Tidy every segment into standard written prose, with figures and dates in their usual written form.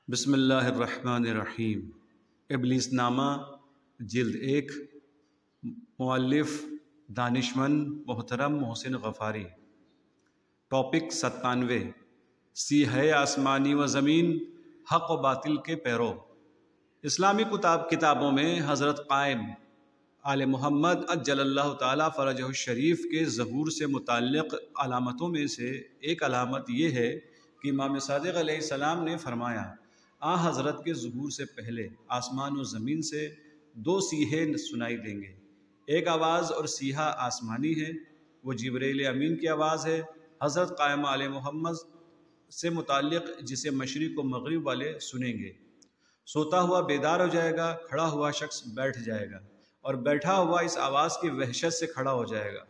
بسم اللہ الرحمن الرحیم۔ ابلیس نامہ جلد 1، مؤلف دانشمند محترم محسن غفاری۔ ٹاپک 97، سیاہ آسمانی و زمین، حق و باطل کے پیرو۔ اسلامی کتابوں میں حضرت قائم آل محمد عجل اللہ تعالیٰ فرجہ الشریف کے ظہور سے متعلق علامتوں میں سے ایک علامت یہ ہے کہ امام صادق علیہ السلام نے فرمایا، حضرت کے ظہور سے پہلے آسمان و زمین سے دو سیحے سنائی دیں گے۔ ایک آواز اور سیحا آسمانی ہے، وہ جبرائیل امین کی آواز ہے، حضرت قائم آل محمد سے متعلق، جسے مشرق و مغرب والے سنیں گے۔ سوتا ہوا بیدار ہو جائے گا، کھڑا ہوا شخص بیٹھ جائے گا، اور بیٹھا ہوا اس آواز کی وحشت سے کھڑا ہو جائے گا۔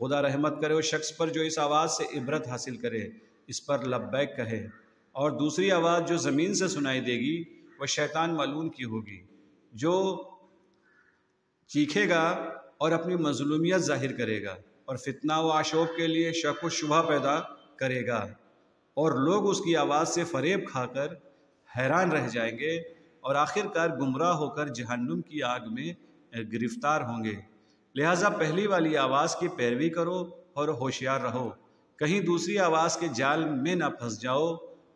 خدا رحمت کرے اس شخص پر جو اس آواز سے عبرت حاصل کرے، اس پر لبیک کہے۔ اور دوسری آواز جو زمین سے سنائی دے گی، وہ شیطان ملعون کی ہوگی، جو چیخے گا اور اپنی مظلومیت ظاہر کرے گا، اور فتنہ و آشوب کے لیے شک و شبہ پیدا کرے گا، اور لوگ اس کی آواز سے فریب کھا کر حیران رہ جائیں گے، اور آخر کار گمراہ ہو کر جہنم کی آگ میں گرفتار ہوں گے۔ لہٰذا پہلی والی آواز کی پیروی کرو اور ہوشیار رہو، کہیں دوسری آواز کے جال میں نہ پھنس جاؤ۔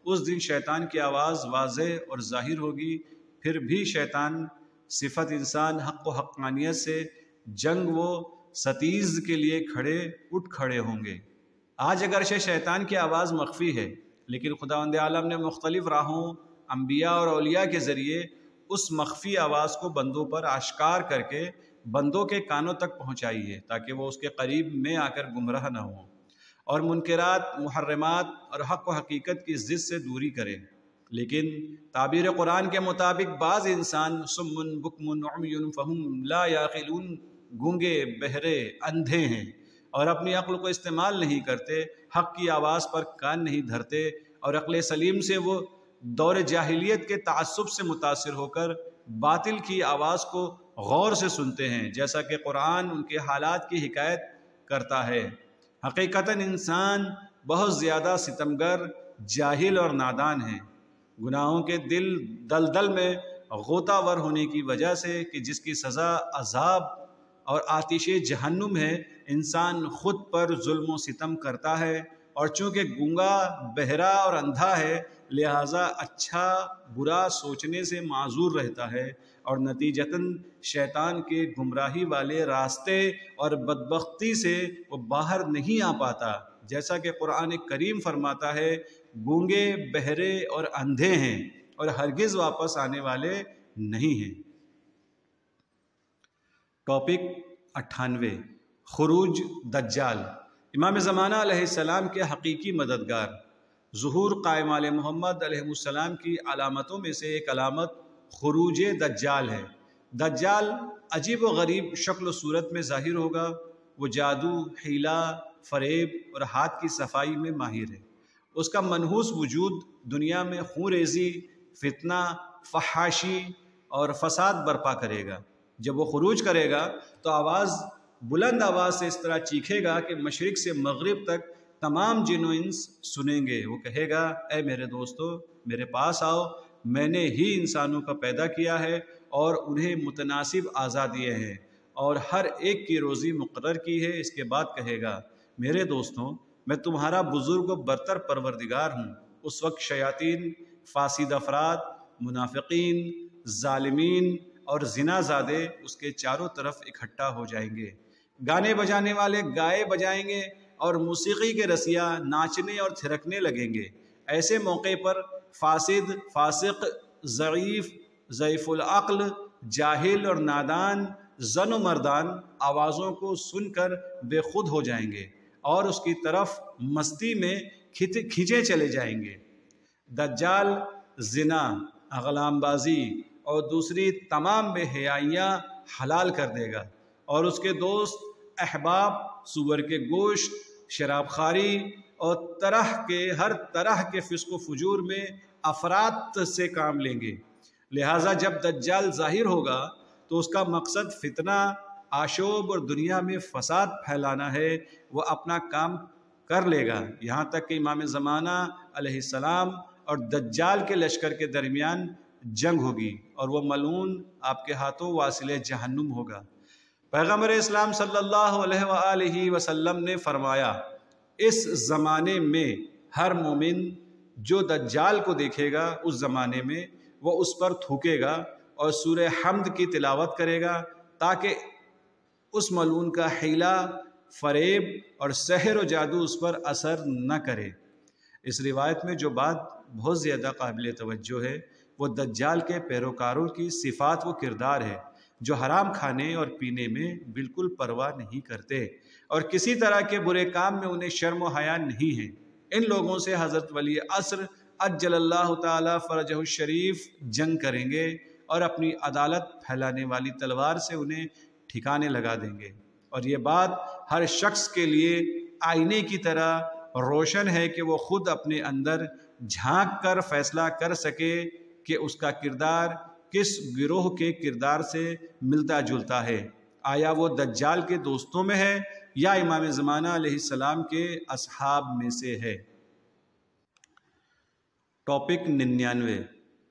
اس دن شیطان کی آواز واضح اور ظاہر ہوگی، پھر بھی شیطان صفت انسان حق و حقانیت سے جنگ و ستیز کے لیے اٹھ کھڑے ہوں گے۔ آج اگرچہ شیطان کی آواز مخفی ہے، لیکن خداوند عالم نے مختلف راہوں، انبیاء اور اولیاء کے ذریعے اس مخفی آواز کو بندوں پر آشکار کر کے بندوں کے کانوں تک پہنچائی ہے، تاکہ وہ اس کے قریب میں آ کر گمراہ نہ ہوں اور منکرات، محرمات اور حق و حقیقت کی ضد سے دوری کریں۔ لیکن تعبیر قرآن کے مطابق بعض انسان صم بکم عمی فہم لا یعقلون، گونگے، بہرے، اندھے ہیں، اور اپنی عقل کو استعمال نہیں کرتے، حق کی آواز پر کان نہیں دھرتے، اور عقل سلیم سے وہ دور جاہلیت کے تعصب سے متاثر ہو کر باطل کی آواز کو غور سے سنتے ہیں، جیسا کہ قرآن ان کے حالات کی حکایت کرتا ہے۔ حقیقتاً انسان بہت زیادہ ستمگر، جاہل اور نادان ہے، گناہوں کے دلدل میں غوطہ ور ہونے کی وجہ سے، کہ جس کی سزا عذاب اور آتش جہنم ہے۔ انسان خود پر ظلم و ستم کرتا ہے، اور چونکہ گونگا، بہرا اور اندھا ہے، لہٰذا اچھا برا سوچنے سے معذور رہتا ہے، اور نتیجتاً شیطان کے گمراہی والے راستے اور بدبختی سے وہ باہر نہیں آ پاتا، جیسا کہ قرآن کریم فرماتا ہے، گونگے، بہرے اور اندھے ہیں، اور ہرگز واپس آنے والے نہیں ہیں۔ ٹاپک 98، خروج دجال۔ امام زمانہ علیہ السلام کے حقیقی مددگار۔ ظہور قائم آل محمد علیہ السلام کی علامتوں میں سے ایک علامت خروج دجال ہے۔ دجال عجیب و غریب شکل و صورت میں ظاہر ہوگا۔ وہ جادو، حیلہ، فریب اور ہاتھ کی صفائی میں ماہر ہے۔ اس کا منحوس وجود دنیا میں خون ریزی، فتنہ، فحاشی اور فساد برپا کرے گا۔ جب وہ خروج کرے گا تو بلند آواز سے اس طرح چیخے گا کہ مشرق سے مغرب تک تمام جن و انس سنیں گے۔ وہ کہے گا، اے میرے دوستو، میرے پاس آؤ، میں نے ہی انسانوں کا پیدا کیا ہے اور انہیں متناسب اعضاء دیے ہیں اور ہر ایک کی روزی مقرر کی ہے۔ اس کے بعد کہے گا، میرے دوستوں، میں تمہارا بزرگ و برتر پروردگار ہوں۔ اس وقت شیاطین، فاسد افراد، منافقین، ظالمین اور زنا زادے اس کے چاروں طرف اکٹھا ہو جائیں گے۔ گانے بجانے والے گائے بجائیں گے اور موسیقی کے رسیا ناچنے اور تھرکنے لگیں گے۔ ایسے موقع پر فاسد، فاسق، ضعیف العقل، جاہل اور نادان زن و مردان آوازوں کو سن کر بے خود ہو جائیں گے اور اس کی طرف مستی میں کھینچے چلے جائیں گے۔ دجال زنا، اغلام بازی اور دوسری تمام بے حیائیاں حلال کر دے گا، اور اس کے دوست احباب سور کے گوشت، شراب خواری اور ہر طرح کے فسق و فجور میں افراط سے کام لیں گے۔ لہٰذا جب دجال ظاہر ہوگا تو اس کا مقصد فتنہ، آشوب اور دنیا میں فساد پھیلانا ہے۔ وہ اپنا کام کر لے گا، یہاں تک کہ امام زمانہ علیہ السلام اور دجال کے لشکر کے درمیان جنگ ہوگی اور وہ ملعون آپ کے ہاتھوں واصل جہنم ہوگا۔ پیغمبر اسلام صلی اللہ علیہ وآلہ وسلم نے فرمایا، اس زمانے میں ہر مومن جو دجال کو دیکھے گا اس زمانے میں وہ اس پر تھوکے گا اور سورہ حمد کی تلاوت کرے گا تاکہ اس ملعون کا حیلہ، فریب اور سحر و جادو اس پر اثر نہ کرے۔ اس روایت میں جو بات بہت زیادہ قابل توجہ ہے وہ دجال کے پیروکاروں کی صفات و کردار ہے، جو حرام کھانے اور پینے میں بالکل پرواہ نہیں کرتے اور کسی طرح کے برے کام میں انہیں شرم و حیا نہیں ہے۔ ان لوگوں سے حضرت ولی عصر عجل اللہ تعالی فرجہ الشریف جنگ کریں گے اور اپنی عدالت پھیلانے والی تلوار سے انہیں ٹھکانے لگا دیں گے، اور یہ بات ہر شخص کے لیے آئینے کی طرح روشن ہے کہ وہ خود اپنے اندر جھانک کر فیصلہ کر سکے کہ اس کا کردار کس گروہ کے کردار سے ملتا جلتا ہے، آیا وہ دجال کے دوستوں میں ہے یا امام زمانہ علیہ السلام کے اصحاب میں سے ہے۔ ٹاپک 99،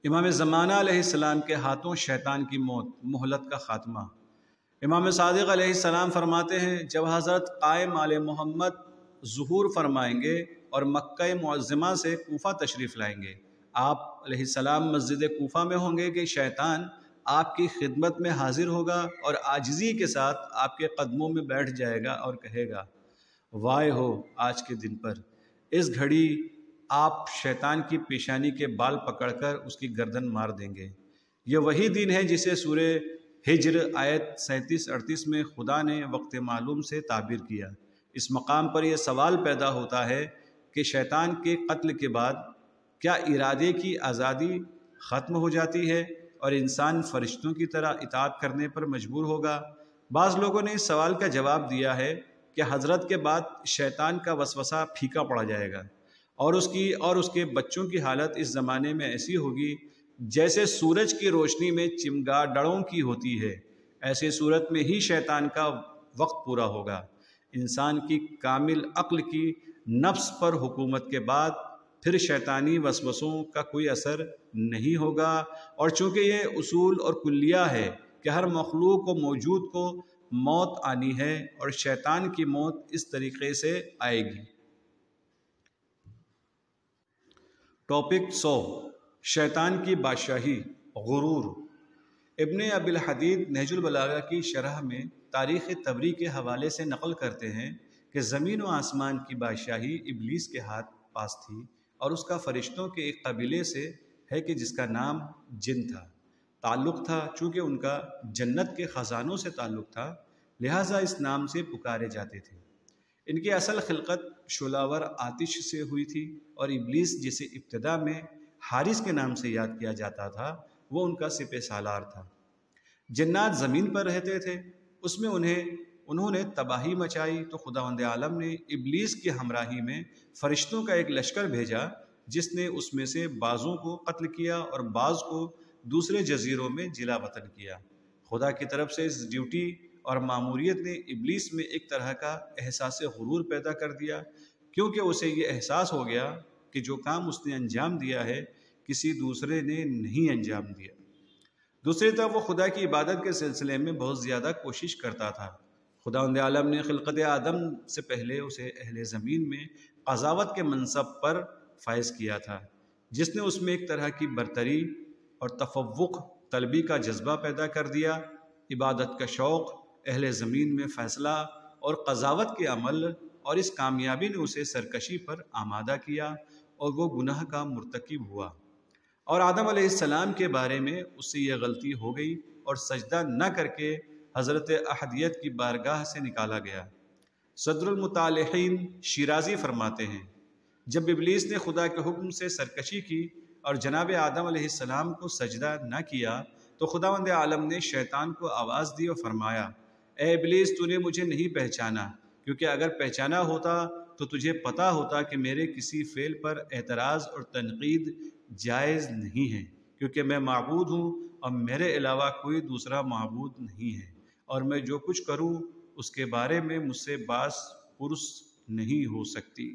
امام زمانہ علیہ السلام کے ہاتھوں شیطان کی موت، مہلت کا خاتمہ۔ امام صادق علیہ السلام فرماتے ہیں، جب حضرت قائم آل محمد ظہور فرمائیں گے اور مکہ معظمہ سے کوفہ تشریف لائیں گے، آپ علیہ السلام مسجد کوفہ میں ہوں گے کہ شیطان آپ کی خدمت میں حاضر ہوگا اور عاجزی کے ساتھ آپ کے قدموں میں بیٹھ جائے گا اور کہے گا، وائے ہو آج کے دن پر۔ اس گھڑی آپ شیطان کی پیشانی کے بال پکڑ کر اس کی گردن مار دیں گے۔ یہ وہی دن ہے جسے سورہ ہجر آیت 37-38 میں خدا نے وقت معلوم سے تعبیر کیا۔ اس مقام پر یہ سوال پیدا ہوتا ہے کہ شیطان کے قتل کے بعد کیا ارادے کی آزادی ختم ہو جاتی ہے اور انسان فرشتوں کی طرح اطاعت کرنے پر مجبور ہوگا؟ بعض لوگوں نے اس سوال کا جواب دیا ہے کہ حضرت کے بعد شیطان کا وسوسہ پھیکا پڑ جائے گا اور اس کے بچوں کی حالت اس زمانے میں ایسی ہوگی جیسے سورج کی روشنی میں چمگادڑوں کی ہوتی ہے۔ ایسے صورت میں ہی شیطان کا وقت پورا ہوگا۔ انسان کی کامل عقل کی نفس پر حکومت کے بعد پھر شیطانی وسوسوں کا کوئی اثر نہیں ہوگا، اور چونکہ یہ اصول اور کلیہ ہے کہ ہر مخلوق و موجود کو موت آنی ہے اور شیطان کی موت اس طریقے سے آئے گی۔ ٹاپک 100، شیطان کی بادشاہی، غرور۔ ابن ابی الحدید نہج البلاغہ کی شرح میں تاریخ تبری کے حوالے سے نقل کرتے ہیں کہ زمین و آسمان کی بادشاہی ابلیس کے ہاتھ پاس تھی، اور اس کا فرشتوں کے ایک قبیلے سے ہے کہ جس کا نام جن تھا۔ تعلق تھا چونکہ ان کا جنت کے خزانوں سے تعلق تھا، لہٰذا اس نام سے پکارے جاتے تھے۔ ان کی اصل خلقت شعلہ آتش سے ہوئی تھی، اور ابلیس جسے ابتدا میں حارث کے نام سے یاد کیا جاتا تھا وہ ان کا سپہ سالار تھا۔ جنات زمین پر رہتے تھے، اس میں انہوں نے تباہی مچائی تو خداوند عالم نے ابلیس کی ہمراہی میں فرشتوں کا ایک لشکر بھیجا جس نے اس میں سے بعضوں کو قتل کیا اور بعض کو دوسرے جزیروں میں جلا وطن کیا۔ خدا کی طرف سے اس ڈیوٹی اور ماموریت نے ابلیس میں ایک طرح کا احساس غرور پیدا کر دیا، کیونکہ اسے یہ احساس ہو گیا کہ جو کام اس نے انجام دیا ہے کسی دوسرے نے نہیں انجام دیا۔ دوسری طرف وہ خدا کی عبادت کے سلسلے میں بہت زیادہ کوشش کرتا تھا۔ خداوند عالم نے خلقت آدم سے پہلے اسے اہل زمین میں قضاوت کے منصب پر فائز کیا تھا، جس نے اس میں ایک طرح کی برتری اور تفوق طلبی کا جذبہ پیدا کر دیا۔ عبادت کا شوق، اہل زمین میں فیصلہ اور قضاوت کے عمل، اور اس کامیابی نے اسے سرکشی پر آمادہ کیا اور وہ گناہ کا مرتکب ہوا، اور آدم علیہ السلام کے بارے میں اس سے یہ غلطی ہو گئی اور سجدہ نہ کر کے حضرت احدیت کی بارگاہ سے نکالا گیا۔ صدر المطالحین شیرازی فرماتے ہیں، جب ابلیس نے خدا کے حکم سے سرکشی کی اور جناب آدم علیہ السلام کو سجدہ نہ کیا تو خداوند عالم نے شیطان کو آواز دی اور فرمایا، اے ابلیس، تو نے مجھے نہیں پہچانا، کیونکہ اگر پہچانا ہوتا تو تجھے پتا ہوتا کہ میرے کسی فعل پر اعتراض اور تنقید جائز نہیں ہے، کیونکہ میں معبود ہوں اور میرے علاوہ کوئی دوسرا معبود نہیں ہے، اور میں جو کچھ کروں اس کے بارے میں مجھ سے باز پرس نہیں ہو سکتی۔